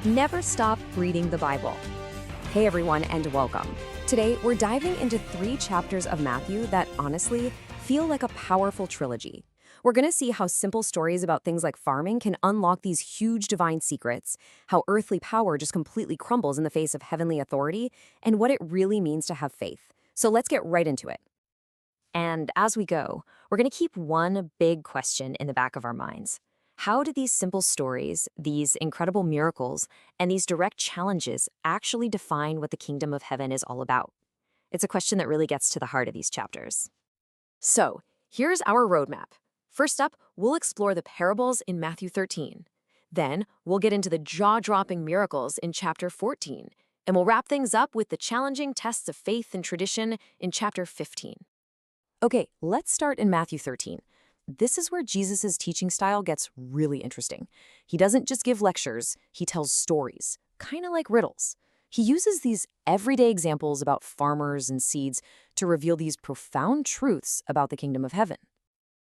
Never stop reading the Bible. Hey everyone, and welcome. Today, we're diving into 3 chapters of Matthew that honestly feel like a powerful trilogy. We're going to see how simple stories about things like farming can unlock these huge divine secrets, how earthly power just completely crumbles in the face of heavenly authority, and what it really means to have faith. So let's get right into it. And as we go, we're going to keep one big question in the back of our minds. How do these simple stories, these incredible miracles, and these direct challenges actually define what the kingdom of heaven is all about? It's a question that really gets to the heart of these chapters. So, here's our roadmap. First up, we'll explore the parables in Matthew 13. Then, we'll get into the jaw-dropping miracles in chapter 14. And we'll wrap things up with the challenging tests of faith and tradition in chapter 15. Okay, let's start in Matthew 13. This is where Jesus' teaching style gets really interesting. He doesn't just give lectures, he tells stories, kind of like riddles. He uses these everyday examples about farmers and seeds to reveal these profound truths about the kingdom of heaven.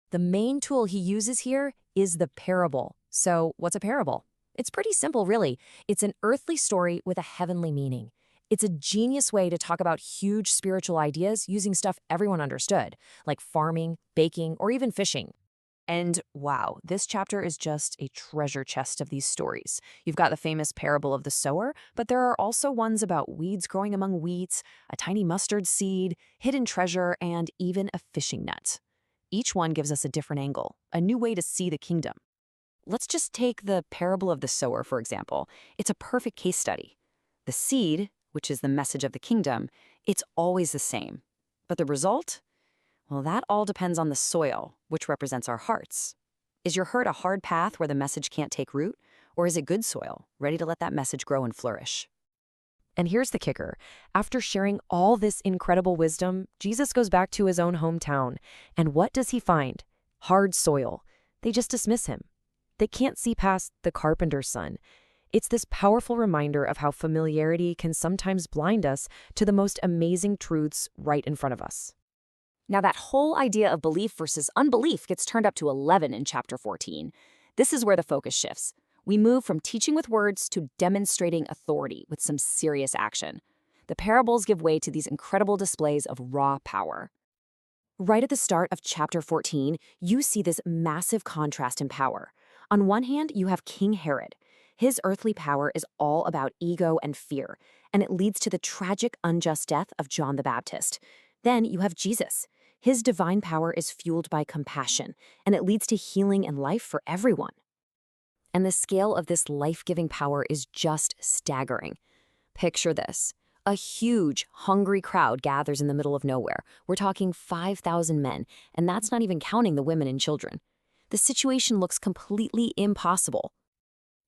The main tool he uses here is the parable. So, what's a parable? It's pretty simple, really. It's an earthly story with a heavenly meaning. It's a genius way to talk about huge spiritual ideas using stuff everyone understood, like farming, baking, or even fishing. And wow, this chapter is just a treasure chest of these stories. You've got the famous parable of the sower, but there are also ones about weeds growing among wheat, a tiny mustard seed, hidden treasure, and even a fishing net. Each one gives us a different angle, a new way to see the kingdom. Let's just take the parable of the sower, for example. It's a perfect case study. The seed, which is the message of the kingdom, it's always the same. But the result? Well, that all depends on the soil, which represents our hearts. Is your heart a hard path where the message can't take root? Or is it good soil, ready to let that message grow and flourish? And here's the kicker. After sharing all this incredible wisdom, Jesus goes back to his own hometown. And what does he find? Hard soil. They just dismiss him. They can't see past the carpenter's son. It's this powerful reminder of how familiarity can sometimes blind us to the most amazing truths right in front of us. Now, that whole idea of belief versus unbelief gets turned up to 11 in chapter 14. This is where the focus shifts. We move from teaching with words to demonstrating authority with some serious action. The parables give way to these incredible displays of raw power. Right at the start of chapter 14, you see this massive contrast in power. On one hand, you have King Herod. His earthly power is all about ego and fear, and it leads to the tragic, unjust death of John the Baptist. Then you have Jesus. His divine power is fueled by compassion, and it leads to healing and life for everyone. And the scale of this life-giving power is just staggering. Picture this. A huge, hungry crowd gathers in the middle of nowhere. We're talking 5,000 men, and that's not even counting the women and children. The situation looks completely impossible.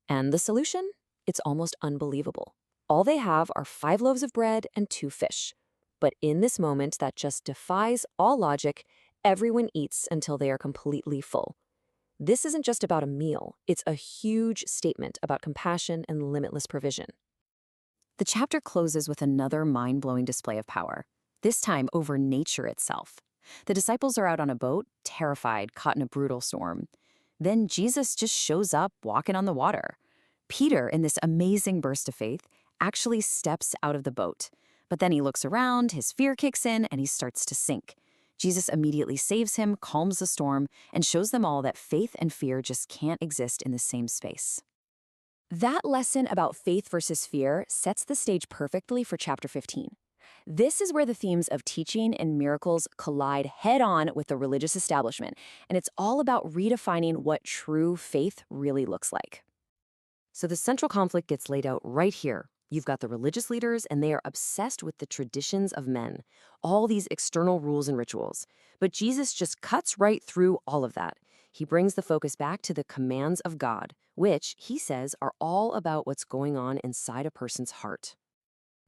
And the solution? It's almost unbelievable. All they have are 5 loaves of bread and 2 fish. But in this moment that just defies all logic, everyone eats until they are completely full. This isn't just about a meal, it's a huge statement about compassion and limitless provision. The chapter closes with another mind-blowing display of power, this time over nature itself. The disciples are out on a boat, terrified, caught in a brutal storm. Then Jesus just shows up walking on the water. Peter, in this amazing burst of faith, actually steps out of the boat. But then he looks around, his fear kicks in, and he starts to sink. Jesus immediately saves him, calms the storm, and shows them all that faith and fear just can't exist in the same space. That lesson about faith versus fear sets the stage perfectly for chapter 15. This is where the themes of teaching and miracles collide head-on with the religious establishment, and it's all about redefining what true faith really looks like. So the central conflict gets laid out right here. You've got the religious leaders, and they are obsessed with the traditions of men, all these external rules and rituals. But Jesus just cuts right through all of that. He brings the focus back to the commands of God, which, he says, are all about what's going on inside a person's heart.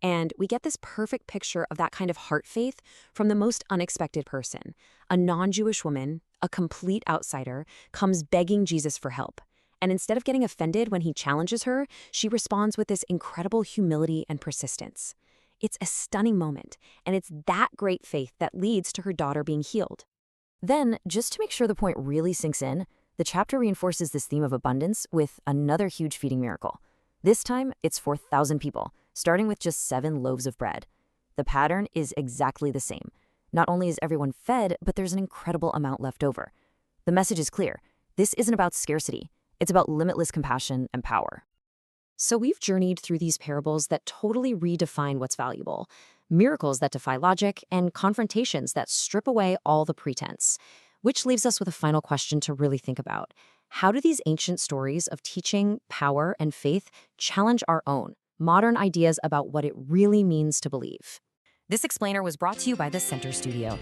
And we get this perfect picture of that kind of heart faith from the most unexpected person. A non-Jewish woman, a complete outsider, comes begging Jesus for help. And instead of getting offended when he challenges her, she responds with this incredible humility and persistence. It's a stunning moment, and it's that great faith that leads to her daughter being healed. Then, just to make sure the point really sinks in, the chapter reinforces this theme of abundance with another huge feeding miracle. This time, it's for 1,000 people, starting with just 7 loaves of bread. The pattern is exactly the same. Not only is everyone fed, but there's an incredible amount left over. The message is clear. This isn't about scarcity. It's about limitless compassion and power. So we've journeyed through these parables that totally redefine what's valuable, miracles that defy logic, and confrontations that strip away all the pretense. Which leaves us with a final question to really think about. How do these ancient stories of teaching, power, and faith challenge our own, modern ideas about what it really means to believe? This explainer was brought to you by the Center Studio.